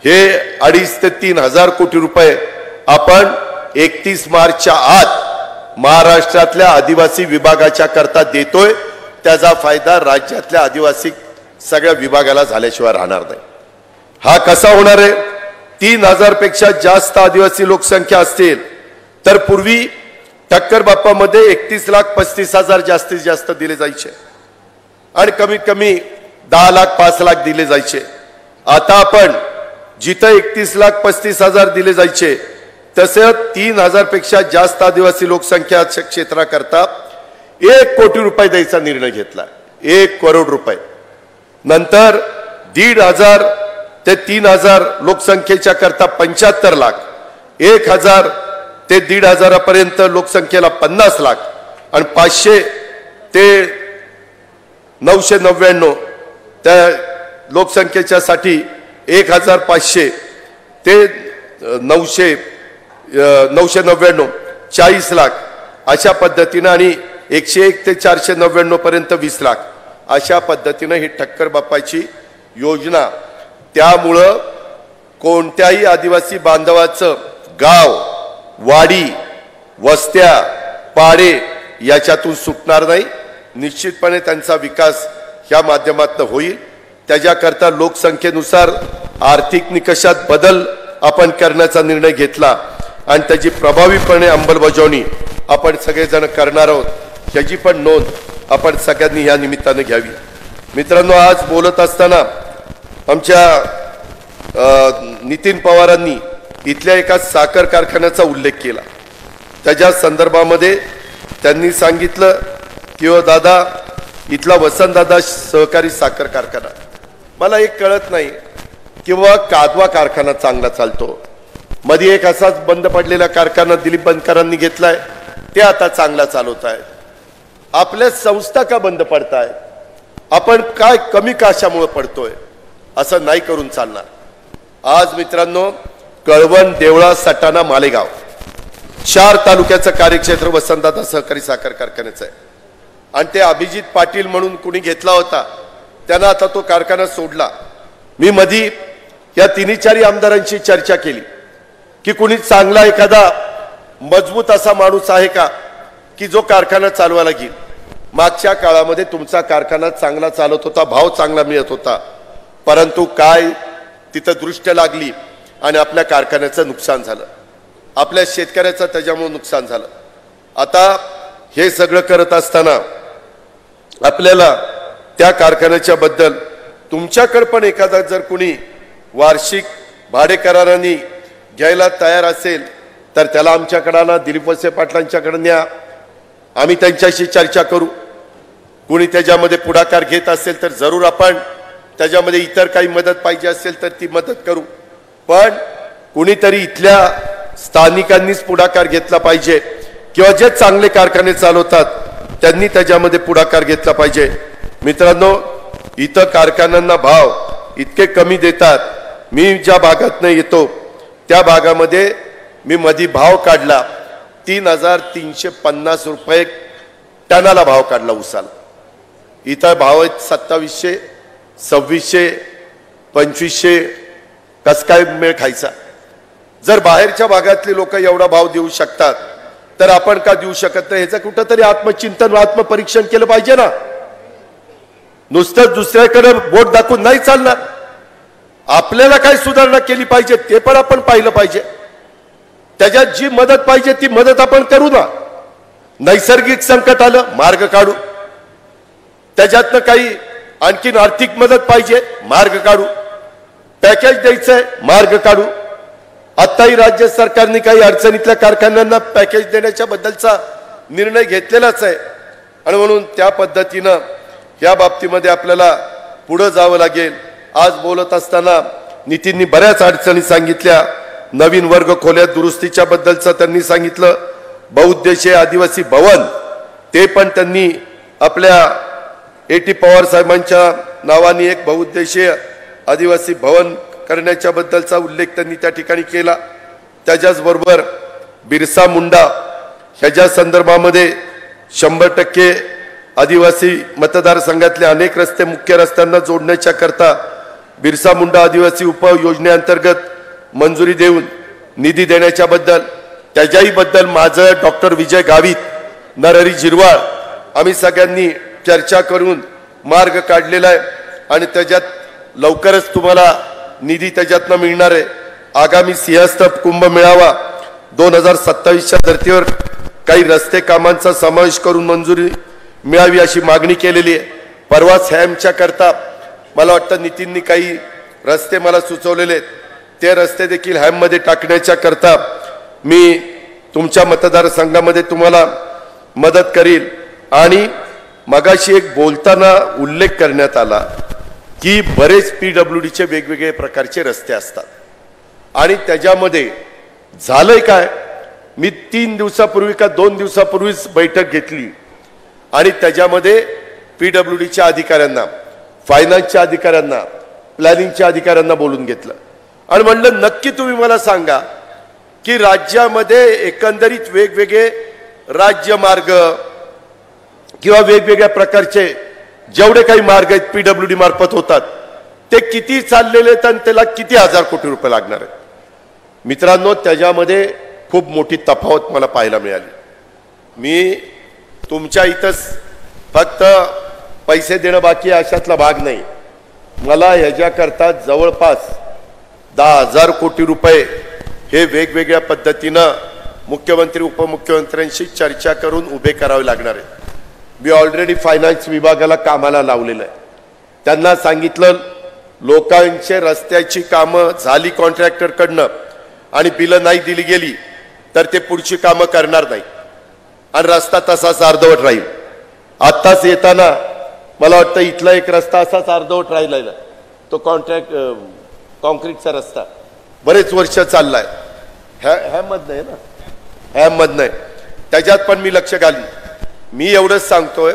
A: हे 2.5 ते 3,000 कोटी रुपये आपण 31 मार्चच्या आत महाराष्ट्रातल्या आदिवासी विभागाच्या करता देतोय. त्याचा फायदा राज्यातल्या आदिवासी सगळ्या विभागाला झाल्याशिवाय राहणार नाही. हा कसा होणार आहे? 3000 पेक्षा जास्त आदिवासी लोकसंख्या असतील तर पूर्वी ठक्कर बाप्पामध्ये 31,35,000 जास्तीत जास्त दिले जायचे आणि कमीत कमी 10 लाख 5 लाख दिले जायचे. आता आपण जिथं 31,35,000 दिले जायचे तसे 3000 पेक्षा जास्त आदिवासी लोकसंख्या क्षेत्राकरता 1 कोटी रुपये द्यायचा निर्णय घेतला. 1 करोड रुपये. नंतर 1,500 ते 3,000 लोकसंख्येच्या करता 75 लाख, 1,000 ते 1,500 पर्यंत लोकसंख्येला 50 लाख आणि 500 ते 999 त्या लोकसंख्येच्या साठी 1,500 ते 999 40 लाख अशा पद्धतीनं आणि 101 ते 499 पर्यंत 20 लाख अशा पद्धतीनं ही ठक्कर बाप्पाची योजना. त्यामुळं कोणत्याही आदिवासी बांधवाचं गाव, वाडी, वस्त्या, पाडे याच्यातून सुटणार नाही. निश्चितपणे त्यांचा विकास ह्या माध्यमातून होईल. त्याच्याकरता लोकसंख्येनुसार आर्थिक निकषात बदल आपण करण्याचा निर्णय घेतला आणि त्याची प्रभावीपणे अंमलबजावणी आपण सगळेजण करणार आहोत. त्याची पण नोंद आपण सगळ्यांनी या निमित्ताने घ्यावी. मित्रांनो, आज बोलत असताना आमच्या नितीन पवारांनी इथल्या एका साखर कारखान्याचा उल्लेख केला. त्याच्या संदर्भामध्ये त्यांनी सांगितलं की दादा, इथला वसंतदादा सहकारी साखर कारखाना, मला एक कळत नाही किंवा कादवा कारखाना चांगला चालतो. मध्ये एक असाच बंद पडलेला कारखाना दिलीप बनकरांनी घेतलाय, ते आता चांगला चालवत आहे. आपल्या संस्था का बंद पडताय? आपण काय कमी कशामुळे पडतोय? असं नाही करून चालणार. आज मित्रांनो, कळवण, देवळा, सटाणा, मालेगाव 4 तालुक्याचं कार्यक्षेत्र वसंतदादा सहकारी साखर कारखान्याचं आहे. आणि ते अभिजित पाटील म्हणून कुणी घेतला होता, त्यानं आता तो कारखाना सोडला. मी मधी या 3-4 आमदारांची चर्चा केली की कुणी चांगला एखादा मजबूत असा माणूस आहे का की जो कारखाना चालवायला घेईल. मागच्या काळामध्ये तुमचा कारखाना चांगला चालत होता, भाव चांगला मिळत होता, परंतु काय तिथं दृष्ट लागली आणि आपल्या कारखान्याचं नुकसान झालं, आपल्या शेतकऱ्याचं त्याच्यामुळे नुकसान झालं. आता हे सगळं करत असताना आपल्याला त्या कारखान्याच्या बद्दल तुमच्याकडे पण एखादा जर कुणी वार्षिक भाडे कराराने घ्यायला तयार असेल तर त्याला आमच्याकडे आणा, दिलीप वळसे पाटलांच्याकडे न्या, आम्ही त्यांच्याशी चर्चा करू. कुणी त्याच्यामध्ये पुढाकार घेत असेल तर जरूर आपण त्याच्यामध्ये इतर काही मदत पाहिजे असेल तर ती मदत करू. पण कुणीतरी इथल्या स्थानिकांनीच पुढाकार घेतला पाहिजे किंवा जे चांगले कारखाने चालवतात त्यांनी त्याच्यामध्ये पुढाकार घेतला पाहिजे. मित्रांनो, इथं कारखान्यांना भाव इतके कमी देतात. मी ज्या भागातनं येतो त्या भागामध्ये मी मधी भाव काढला, 3,350 रुपये टनाला भाव काढला उसाला. इथं भाव आहेत 2,700, 2,600, 2,500. कस काय मेळ खायचा? जर बाहेरच्या भागातले लोक एवढा भाव देऊ शकतात तर आपण का देऊ शकत नाही? ह्याचं कुठंतरी आत्मचिंतन, आत्मपरीक्षण केलं पाहिजे ना. नुसतं दुसऱ्याकडे बोट दाखवून नाही चालणार. आपल्याला काय सुधारणा केली पाहिजे ते पण आपण पाहिलं पाहिजे. त्याच्यात जी मदत पाहिजे ती मदत आपण करू ना. नैसर्गिक संकट आलं, मार्ग काढू. त्याच्यातनं काही आणखीन आर्थिक मदत पाहिजे, मार्ग काढू. पॅकेज द्यायचंय, मार्ग काढू. आताही राज्य सरकारने काही अडचणीतल्या कारखान्यांना पॅकेज देण्याच्या बद्दलचा निर्णय घेतलेलाच आहे आणि म्हणून त्या पद्धतीनं या बाबतीमध्ये आपल्याला पुढे जावं लागेल. आज बोलत असताना नितीननी बऱ्याच अडचणी सांगितल्या. नवीन वर्ग खोल्या दुरुस्तीच्या बद्दलचं त्यांनी सांगितलं. बहुउद्देशीय आदिवासी भवन ते पण त्यांनी आपल्या A.T. पवार साहेबांच्या नावाने एक बहुउद्देशीय आदिवासी भवन करण्याच्या बद्दलचा उल्लेख त्यांनी त्या ठिकाणी केला. त्याच्याचबरोबर बिरसा मुंडा ह्याच्या संदर्भामध्ये 100% आदिवासी मतदारसंघातले अनेक रस्ते मुख्य रस्त्यांना जोडण्याच्या करता बिरसा मुंडा आदिवासी उपयोजनेअंतर्गत मंजुरी देऊन निधी देण्याच्या बद्दल, त्याच्याही बद्दल माझं, डॉक्टर विजय गावित, नरहरी जिरवाळ आम्ही सगळ्यांनी चर्चा करून मार्ग काढलेला आहे आणि त्याच्यात लवकरच तुम्हाला निधी त्याच्यातनं मिळणार आहे. आगामी सिंहस्थ कुंभमेळावा 2027च्या धर्तीवर काही रस्ते कामांचा समावेश करून मंजुरी मिळावी अशी मागणी केलेली आहे। परवाच हॅमच्या करता मला वाटतं नितीननी काही रस्ते मला सुचवलेले आहेत, ते रस्ते देखील हॅममध्ये टाकण्याच्या करता मी तुमच्या मतदारसंघामध्ये तुम्हाला मदत करील। आणि मगाशी एक बोलताना उल्लेख करण्यात आला की बरेच PWDचे वेगवेगळे प्रकारचे रस्ते असतात आणि त्याच्यामध्ये झालंय काय, मी 3 दिवसापूर्वी का 2 दिवसापूर्वीच बैठक घेतली आणि त्याच्यामध्ये PWDच्या अधिकाऱ्यांना, फायनान्सच्या अधिकाऱ्यांना, प्लॅनिंगच्या अधिकाऱ्यांना बोलून घेतलं आणि म्हणलं नक्की तुम्ही मला सांगा की राज्यामध्ये एकंदरीत वेगवेगळे राज्यमार्ग किंवा वेगवेगळ्या प्रकारचे जेवढे काही मार्ग आहेत PWD मार्फत होतात ते किती चाललेले आहेत आणि त्याला किती हजार कोटी रुपये लागणार आहेत। मित्रांनो, त्याच्यामध्ये खूप मोठी तफावत मला पाहायला मिळाली। मी तुमच्या इथंच फक्त पैसे देणं बाकी अशातला भाग नाही, मला ह्याच्याकरता जवळपास 10,000 कोटी रुपये हे वेगवेगळ्या पद्धतीनं मुख्यमंत्री उपमुख्यमंत्र्यांशी चर्चा करून उभे करावे लागणार आहे। मी ऑलरेडी फायनान्स विभागाला कामाला लावलेलं आहे, त्यांना सांगितलं लोकांचे रस्त्याची कामं झाली कॉन्ट्रॅक्टरकडनं आणि बिलं नाही दिली गेली तर ते पुढची कामं करणार नाही आणि रस्ता तसाच अर्धवट राहील। आत्ताच येताना मला वाटतं इथला एक रस्ता असाच अर्धवट राहिलेला, तो कॉन्क्रीटचा रस्ता बरेच वर्ष चाललाय, हॅममधनं आहे ना, हॅममधनं आहे, त्याच्यात पण मी लक्ष घालीन। मी एवढंच सांगतोय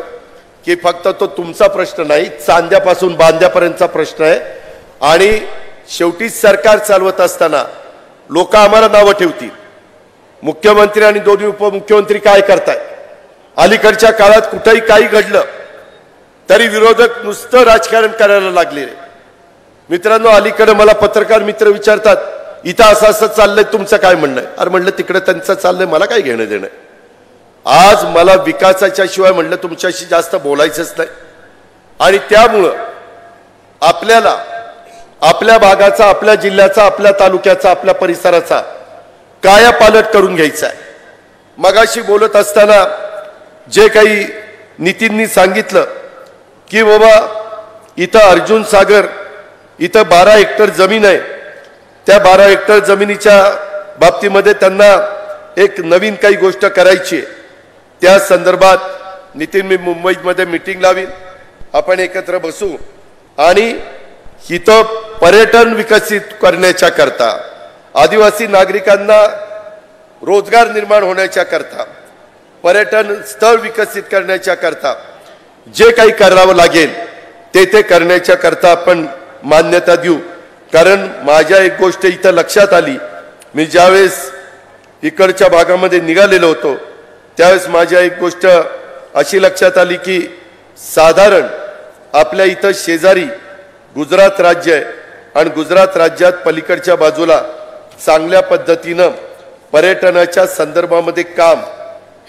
A: की फक्त तो तुमचा प्रश्न नाही, चांद्यापासून बांद्यापर्यंतचा प्रश्न आहे आणि शेवटी सरकार चालवत असताना लोक आम्हाला नावं ठेवतील, मुख्यमंत्री आणि दोन्ही उपमुख्यमंत्री काय करताय। अलीकडच्या काळात कुठेही काही घडलं तरी विरोधक नुसतं राजकारण करायला लागले। मित्रांनो, अलीकडे मला पत्रकार मित्र विचारतात इथं असं असं चाललंय, तुमचं काय म्हणणं आहे? अरे म्हणलं तिकडे त्यांचं चाललंय, मला काय घेणं देणं। आज मला विकासाच्या शिवाय म्हणलं तुमच्याशी जास्त बोलायचंच नाही आणि त्यामुळं आपल्याला आपल्या भागाचा, आपल्या जिल्ह्याचा, आपल्या तालुक्याचा, आपल्या परिसराचा कायापालट करून घ्यायचा आहे। मगाशी बोलत असताना जे काही नितीननी सांगितलं की बाबा इथं अर्जुन सागर इथं 12 हेक्टर जमीन आहे, त्या 12 हेक्टर जमिनीच्या बाबतीमध्ये त्यांना एक नवीन काही गोष्ट करायची आहे, त्या संदर्भात नितीन मी मुंबईमध्ये मीटिंग लावीन, आपण एकत्र बसू आणि इथं पर्यटन विकसित करण्याच्या करता, आदिवासी नागरिकांना रोजगार निर्माण होण्याच्या करता, पर्यटन स्थळ विकसित करण्याच्या करता जे काही करावं लागेल ते करण्याच्या करता आपण मान्यता देऊ। कारण माझ्या एक गोष्ट इथं लक्षात आली, मी ज्यावेळेस इकडच्या भागामध्ये निघालेलो होतो त्यावेळेस माझ्या एक गोष्ट अशी लक्षात आली की साधारण आपल्या इथं शेजारी गुजरात राज्य आहे आणि गुजरात राज्यात पलीकडच्या बाजूला चांगल्या पद्धतीनं पर्यटनाच्या संदर्भामध्ये काम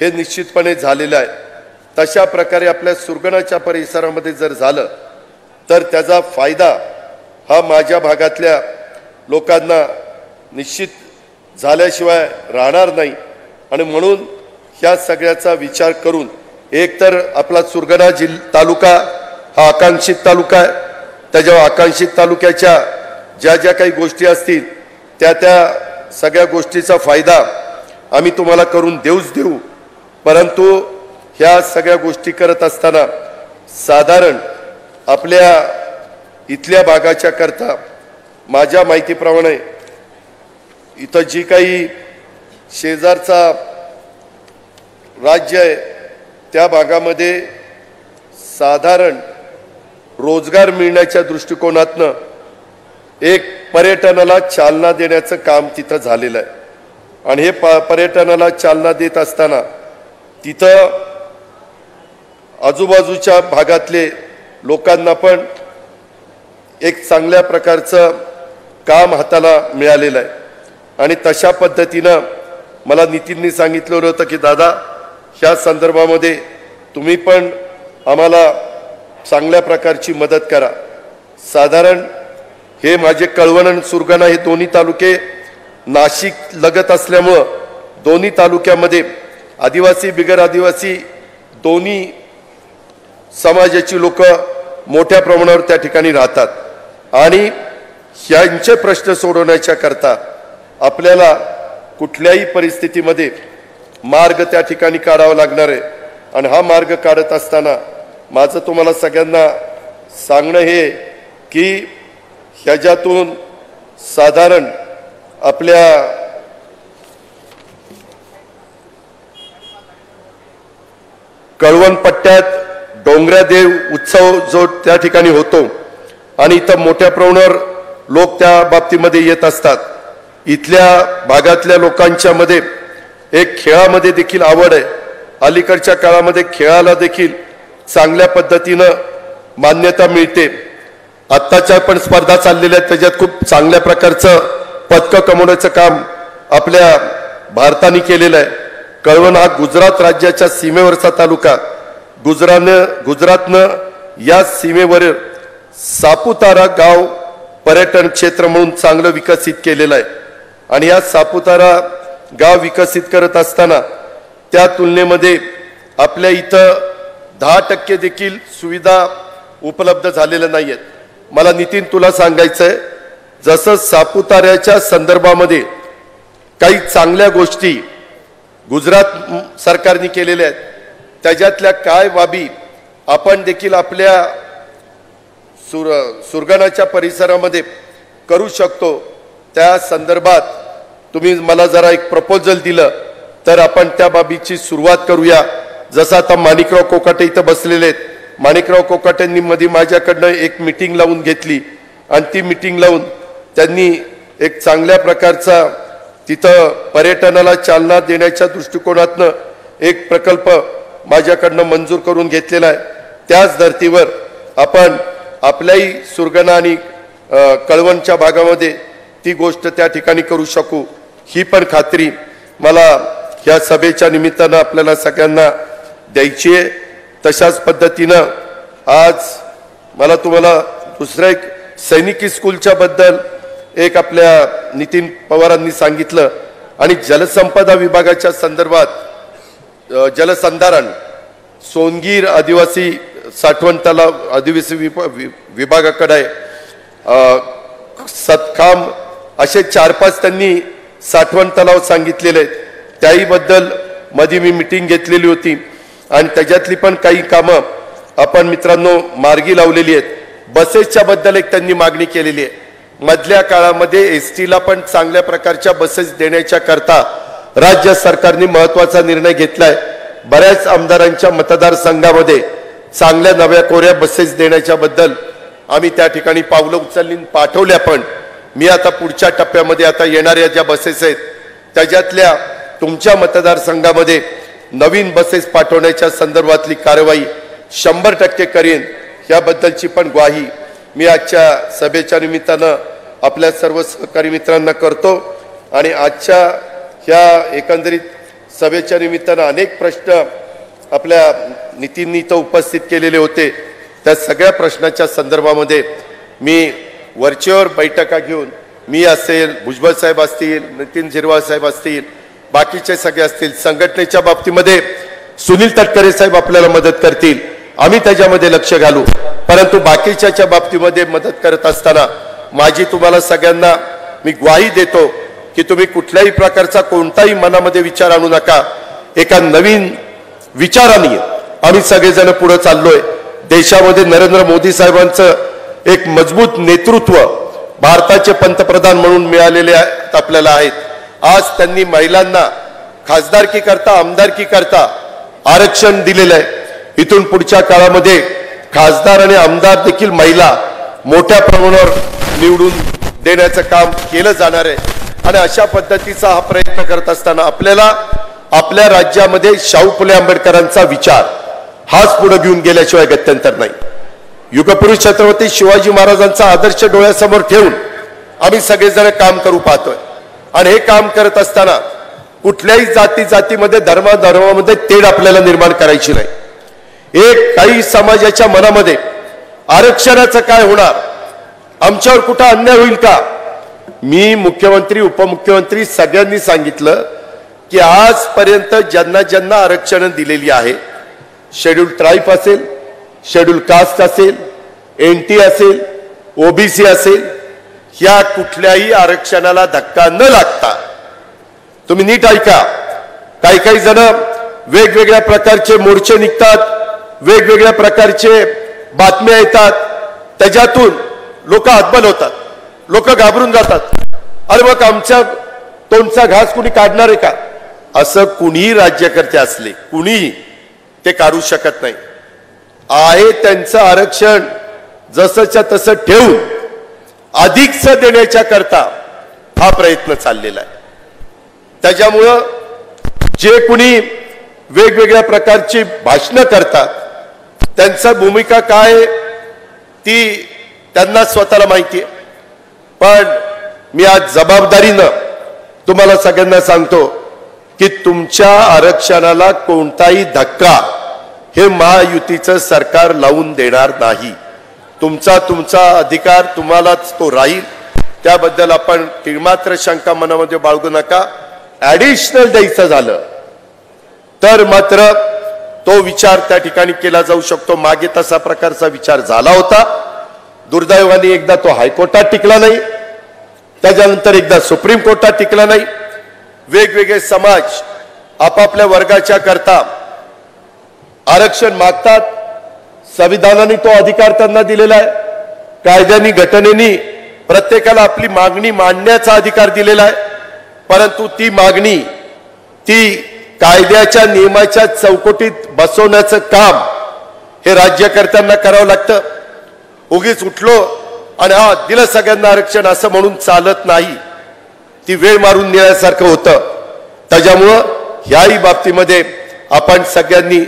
A: हे निश्चितपणे झालेलं आहे। तशा प्रकारे आपल्या सुरगणाच्या परिसरामध्ये जर झालं तर त्याचा फायदा हा माझ्या भागातल्या लोकांना निश्चित झाल्याशिवाय राहणार नाही आणि म्हणून ह्या सगळ्याचा विचार करून एकतर आपला सुरगणा तालुका हा आकांक्षित तालुका आहे, त्याच्या आकांक्षित तालुक्याच्या ज्या ज्या काही गोष्टी असतील त्या सगळ्या गोष्टीचा फायदा आम्ही तुम्हाला करून देऊच देऊ। परंतु ह्या सगळ्या गोष्टी करत असताना साधारण आपल्या इथल्या भागाच्या करता माझ्या माहितीप्रमाणे इथं जी काही शेजारचा राज्य आहे त्या भागामध्ये साधारण रोजगार मिळण्याच्या दृष्टिकोनातनं एक पर्यटनाला चालना देण्याचं काम तिथं झालेलं आहे आणि हे पर्यटनाला चालना देत असताना तिथं आजूबाजूच्या भागातले लोकांना पण एक चांगल्या प्रकारचं काम हाताला मिळालेलं आहे आणि तशा पद्धतीनं मला नितीननी सांगितलं होतं की दादा ह्या संदर्भामध्ये तुम्ही पण आम्हाला चांगल्या प्रकारची मदत करा। साधारण हे माझे कळवण आणि सुरगाणा हे दोन्ही तालुके नाशिक लगत असल्यामुळं दोन्ही तालुक्यामध्ये आदिवासी बिगर आदिवासी दोन्ही समाजाची लोक मोठ्या प्रमाणावर त्या ठिकाणी राहतात आणि यांचे प्रश्न सोडवण्याच्या करता आपल्याला कुठल्याही परिस्थितीमध्ये मार्ग त्या ठिकाणी काढावा लागणार आहे आणि हा मार्ग काढत असताना माझं तुम्हाला सगळ्यांना सांगणं हे की ह्याच्यातून साधारण आपल्या कळवण पट्ट्यात डोंगरादेव उत्सव जो त्या ठिकाणी होतो आणि इथं मोठ्या प्रमाणावर लोक त्या बाबतीमध्ये येत असतात. इथल्या भागातल्या लोकांच्या मध्ये एक खेळामध्ये देखील आवड आहे. अलीकडच्या काळामध्ये खेळाला देखील चांगल्या पद्धतीनं मान्यता मिळते. आत्ताच्या पण स्पर्धा चाललेल्या आहेत त्याच्यात खूप चांगल्या प्रकारचं पदकं कमवण्याचं काम आपल्या भारताने केलेलं आहे. कळवण हा गुजरात राज्याच्या सीमेवरचा तालुका. गुजरातनं या सीमेवर सापुतारा गाव पर्यटन क्षेत्र म्हणून चांगलं विकसित केलेलं आहे आणि या सापुतारा गाव विकसित करत असताना त्या तुलनेमध्ये आपल्या इथं 10% देखील सुविधा उपलब्ध झालेल्या नाही आहेत. मला नितीन तुला सांगायचंय जसं सापुताऱ्याच्या संदर्भामध्ये काही चांगल्या गोष्टी गुजरात सरकारने केलेल्या आहेत त्याच्यातल्या काय बाबी आपण देखील आपल्या सुरगाणाच्या परिसरामध्ये करू शकतो त्या संदर्भात तुम्ही मला जरा एक प्रपोजल दिलं तर आपण त्या बाबीची सुरुवात करूया. जसं आता माणिकराव कोकाटे इथं बसलेले आहेत. माणिकराव कोकाटेंनी मध्ये माझ्याकडनं एक मीटिंग लावून घेतली आणि ती मीटिंग लावून त्यांनी एक चांगल्या प्रकारचा तिथं पर्यटनाला चालना देण्याच्या दृष्टिकोनातनं एक प्रकल्प माझ्याकडनं मंजूर करून घेतलेला आहे. त्याच धर्तीवर आपण आपल्याही सुरगाणा आणि कळवणच्या भागामध्ये ती गोष्ट त्या ठिकाणी करू शकू ही पण खात्री मला या सभेच्या निमित्तानं आपल्याला सगळ्यांना द्यायची आहे. तशाच पद्धतीनं आज मला तुम्हाला दुसऱ्या एक सैनिकी स्कूलच्या बद्दल एक आपल्या नितीन पवारांनी सांगितलं आणि जलसंपदा विभागाच्या संदर्भात जलसंधारण सोनगीर आदिवासी साठवण तलाव आदिवासी विभागाकडे सतखाम असे 4-5 त्यांनी साठवण तलाव सांगितलेले आहेत. त्याही बद्दल मध्ये मी मीटिंग घेतलेली होती आणि त्याच्यातली पण काही कामं आपण मित्रांनो मार्गी लावलेली आहेत. बसेसच्या बद्दल एक त्यांनी मागणी केलेली आहे. मधल्या काळामध्ये एसटीला पण चांगल्या प्रकारच्या बसेस देण्याच्या करता राज्य सरकारने महत्त्वाचा निर्णय घेतलाय. बऱ्याच आमदारांच्या मतदारसंघामध्ये चांगल्या नव्या कोऱ्या बसेस देण्याच्या बद्दल आम्ही त्या ठिकाणी पावलं उचलली पाठवल्या. पण मी आता पुढच्या टप्प्यामध्ये आता येणाऱ्या ज्या बसेस आहेत त्याच्यातल्या तुमच्या मतदारसंघामध्ये नवीन बसेस पाठवण्याच्या संदर्भातली कारवाई 100% करेन याबद्दलची पण ग्वाही मी आजच्या सभेच्या निमित्तानं आपल्या सर्व सहकारी मित्रांना करतो. आणि आजच्या ह्या एकंदरीत सभेच्या निमित्तानं अनेक प्रश्न आपल्या नितीननी इथं उपस्थित केलेले होते. त्या सगळ्या प्रश्नाच्या संदर्भामध्ये मी वरचेवर बैठका घेऊन मी असेल भुजबळ साहेब असतील नितीन झिरवाळ साहेब असतील बाकीचे सगळे असतील संघटनेच्या बाबतीमध्ये सुनील तटकरे साहेब आपल्याला मदत करतील आम्ही त्याच्यामध्ये लक्ष घालू. परंतु बाकीच्या बाबतीमध्ये मदत करत असताना माझी तुम्हाला सगळ्यांना मी ग्वाही देतो की तुम्ही कुठल्याही प्रकारचा कोणताही मनामध्ये विचार आणू नका. एका नवीन विचाराने आम्ही सगळेजण पुढे चाललोय. देशामध्ये नरेंद्र मोदी साहेबांचं एक मजबूत नेतृत्व भारताचे पंतप्रधान म्हणून मिळालेले आपल्याला आहेत. आज त्यांनी महिलांना खासदारकी करता आमदारकी करता आरक्षण दिलेलं आहे. इथून पुढच्या काळामध्ये खासदार आणि आमदार देखील महिला मोठ्या प्रमाणावर निवडून देण्याचं काम केलं जाणार आहे. आणि अशा पद्धतीचा हा प्रयत्न करत असताना आपल्याला आपल्या राज्यामध्ये शाहू फुले आंबेडकरांचा विचार हाच पुढे घेऊन गेल्याशिवाय गत्यंतर नाही. युगपुरुष छत्रपती शिवाजी महाराजांचा आदर्श डोळ्यासमोर ठेवून आम्ही सगळेजण काम करू पाहतोय. आणि हे काम करत असताना कुठल्याही जातीमध्ये धर्मामध्ये तेढ आपल्याला निर्माण करायची नाही. एक काही समाजाच्या मनामध्ये आरक्षणाचं काय होणार आमच्यावर कुठं अन्याय होईल का मी मुख्यमंत्री उपमुख्यमंत्री सगळ्यांनी सांगितलं की आजपर्यंत ज्यांना ज्यांना आरक्षण दिलेली आहे, शेड्यूल ट्राईब असेल, शेड्यूल कास्ट असेल, एनटी असेल, ओबीसी असेल, या कुठल्याही आरक्षणाला धक्का न लागता, तुम्ही नीट ऐका, काही काही जण वेगवेगळ्या प्रकारचे मोर्चे निघतात, वेगवेगळ्या प्रकारचे बातम्या येतात, त्याच्यातून लोक हतबल होतात, लोक घाबरून जातात. अरे मग आमच्या तोंडचा घास कुणी काढणार आहे का? असं कुणीही राज्यकर्ते असले, कुणीही ते काढू शकत नाही. आहे त्यांचं आरक्षण जसंच्या तसं ठेवून अधिकचं देण्याच्या करता हा प्रयत्न चाललेला आहे. त्याच्यामुळं जे कुणी वेगवेगळ्या प्रकारची भाषणं करतात, त्यांची भूमिका काय ती त्यांना स्वतःला माहिती आहे. पण मी आज जबाबदारीनं तुम्हाला सगळ्यांना सांगतो की तुमच्या आरक्षणाला कोणताही धक्का हे महायुतीचं सरकार लावून देणार नाही. तुमचा अधिकार तुम्हालाच तो राहील, त्याबद्दल आपण किंचित शंका मनामध्ये बाळगू नका. ऍडिशनल द्यायचं झालं तर मात्र तो विचार त्या ठिकाणी केला जाऊ शकतो. मागे तसा प्रकारचा विचार झाला होता. दुर्दैवाने एकदा तो हायकोर्टात टिकला नाही, त्याच्यानंतर एकदा सुप्रीम कोर्टात टिकला नाही. वेगवेगळे समाज आपापल्या वर्गाच्या करता आरक्षण मागतात. संविधानाने तो अधिकार त्यांना दिलेला आहे. कायद्याने घटनेने प्रत्येकाला आपली मागणी मांडण्याचा अधिकार दिलेला आहे. परंतु ती मागणी ती कायद्याच्या नियमाच्या चौकटीत बसवण्याचं काम हे राज्यकर्त्यांना करावं लागतं. उगीच उठलो आणि हा दिलं सगळ्यांना आरक्षण असं म्हणून चालत नाही. ती वेळ मारून नेण्यासारखं होतं. त्याच्यामुळं ह्याही बाबतीमध्ये आपण सगळ्यांनी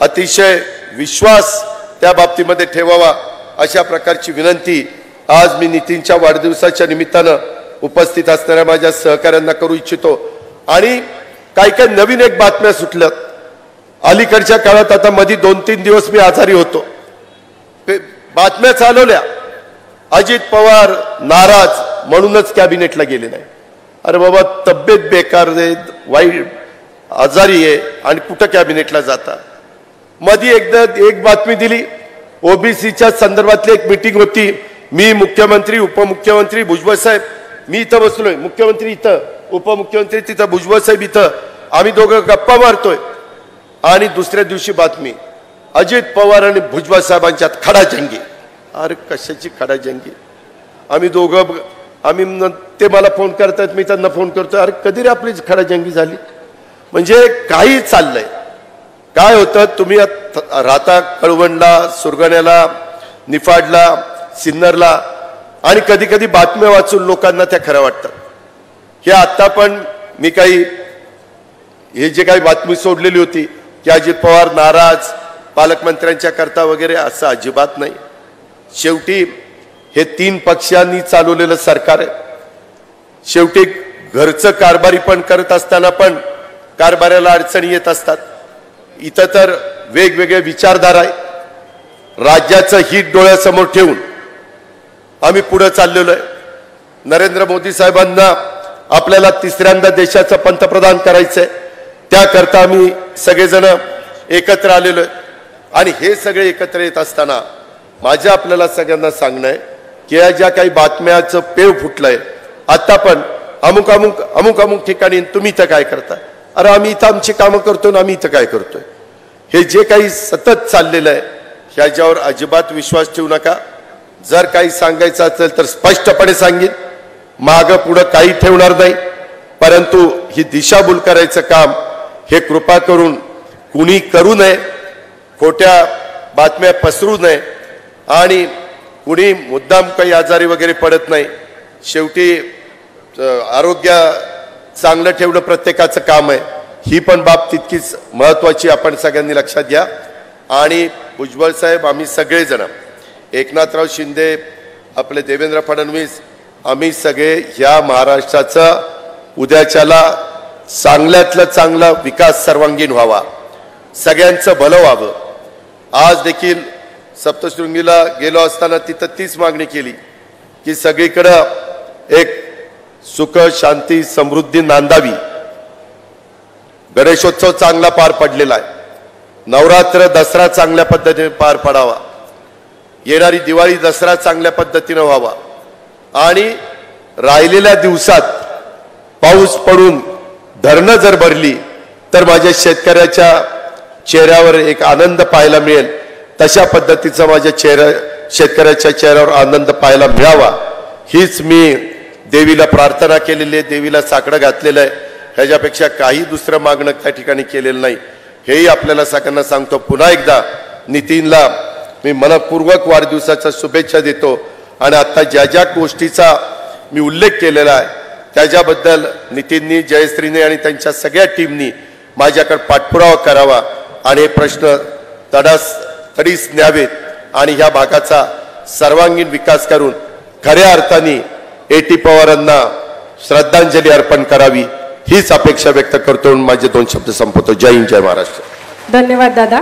A: अतिशय विश्वास त्या बाबतीमध्ये ठेवावा, अशा प्रकारची विनंती आज मी नितीनच्या वाढदिवसाच्या निमित्तानं उपस्थित असणाऱ्या माझ्या सहकाऱ्यांना करू इच्छितो. आणि काही नवीन एक बातम्या सुटल्यात अलीकडच्या काळात. आता मध्ये 2-3 दिवस मी आजारी होतो, बातम्या चालवल्या अजित पवार नाराज म्हणूनच कॅबिनेटला गेले नाही. अरे बाबा, तब्येत बेकार आहे, वाईट आजारी आहे आणि कुठं कॅबिनेटला जाता. मध्ये एकदा एक बातमी दिली, ओबीसीच्या संदर्भातली एक मीटिंग होती. मी मुख्यमंत्री उपमुख्यमंत्री भुजबळ साहेब, मी इथं बसलोय, मुख्यमंत्री इथं, उपमुख्यमंत्री तिथं, भुजबळ साहेब इथं, आम्ही दोघं गप्पा मारतोय. आणि दुसऱ्या दिवशी बातमी, अजित पवार आणि भुजबळ साहेबांच्यात खडाजंगी. अरे कशाची खडाजंगी? आम्ही दोघं ते मला फोन करतात, मी त्यांना फोन करतोय. अरे कधी रे आपली खडाजंगी झाली? म्हणजे काही चाललंय. काय होतं, तुम्ही राहता कळवणला, सुरगाण्याला, निफाडला, सिन्नरला, आणि कधी कधी बातम्या वाचून लोकांना त्या खऱ्या वाटतात. हे आता पण मी हे जे काही बातमी सोडलेली होती की अजित पवार नाराज पालकमंत्र्यांच्या करता वगैरे, असं अजिबात नाही. शेवटी हे 3 पक्षांनी चालवलेलं सरकार आहे. शेवटी घरचं कारभारी पण करत असताना पण कारभाराला अडचणी येत असतात. इथं तर वेगवेगळे विचारधारा आहे. राज्याचं हित डोळ्यासमोर ठेवून आम्ही पुढे चाललेलो आहे. नरेंद्र मोदी साहेबांना आपल्याला 3ऱ्यांदा देशाचं पंतप्रधान करायचंय, त्याकरता आम्ही सगळेजण एकत्र आलेलो आहे. आणि हे सगळे एकत्र येत असताना माझं आपल्याला सगळ्यांना सांगणं आहे की या ज्या काही बातम्याचं पेव फुटलंय, आता पण अमुक अमुक अमुक अमुक ठिकाणी तुम्ही इथं काय करताय? अरे आम्ही इथं आमची कामं करतोय ना, आम्ही इथं काय करतोय? हे जे काही सतत चाललेलं आहे ह्याच्यावर अजिबात विश्वास ठेवू नका. जर काही सांगायचं असेल तर स्पष्टपणे सांगेन, मागं पुढं काही ठेवणार नाही. परंतु ही दिशाभूल करायचं काम हे कृपा करून कुणी करू नये. खोट्या बातम्या पसरू नये आणि कुणी मुद्दाम काही आजारी वगैरे पडत नाही. शेवटी आरोग्य चांगलं ठेवणं प्रत्येकाचं काम आहे. ही पण बाब तितकीच महत्त्वाची आपण सगळ्यांनी लक्षात घ्या. आणि भुजबळ साहेब, आम्ही सगळेजण, एकनाथराव शिंदे, आपले देवेंद्र फडणवीस, आम्ही सगळे ह्या महाराष्ट्राचा उद्याच्याला चांगल्यातला चांगला विकास सर्वांगीण व्हावा, सगळ्यांचं भलं व्हावं. आज देखील सप्तशृंगीला गेलो असताना तिथं तीच मागणी केली की सगळीकडं एक सुख शांती समृद्धी नांदावी. गणेशोत्सव चांगला पार पडलेला आहे. नवरात्र दसरा चांगल्या पद्धतीने पार पडावा. येणारी दिवाळी दसरा चांगल्या पद्धतीने व्हावा आणि राहिलेल्या दिवसात पाऊस पडून धरणं जर भरली तर माझ्या शेतकऱ्याच्या चेहऱ्यावर एक आनंद पाहायला मिळेल. तशा पद्धतीचा माझ्या शेतकऱ्याच्या चेहऱ्यावर आनंद पाहायला मिळावा हीच मी देवीला प्रार्थना केलेली आहे. देवीला साकडं घातलेलं आहे. ह्याच्यापेक्षा काही दुसरं मागणं त्या ठिकाणी केलेलं नाही. हेही आपल्याला सगळ्यांना सांगतो. पुन्हा एकदा नितीनला मी मनपूर्वक वाढदिवसाच्या शुभेच्छा देतो आणि आता ज्या ज्या गोष्टीचा मी उल्लेख केलेला आहे त्याच्याबद्दल नितीननी जयश्रीने आणि त्यांच्या सगळ्या टीमनी माझ्याकडे पाठपुरावा करावा आणि हे प्रश्न तडीस न्यावेत आणि ह्या भागाचा सर्वांगीण विकास करून खऱ्या अर्थाने A.T. पवारांना श्रद्धांजली अर्पण करावी हीच अपेक्षा व्यक्त करतो. माझे 2 शब्द संपवतो. जय हिंद, जय महाराष्ट्र.
B: धन्यवाद दादा.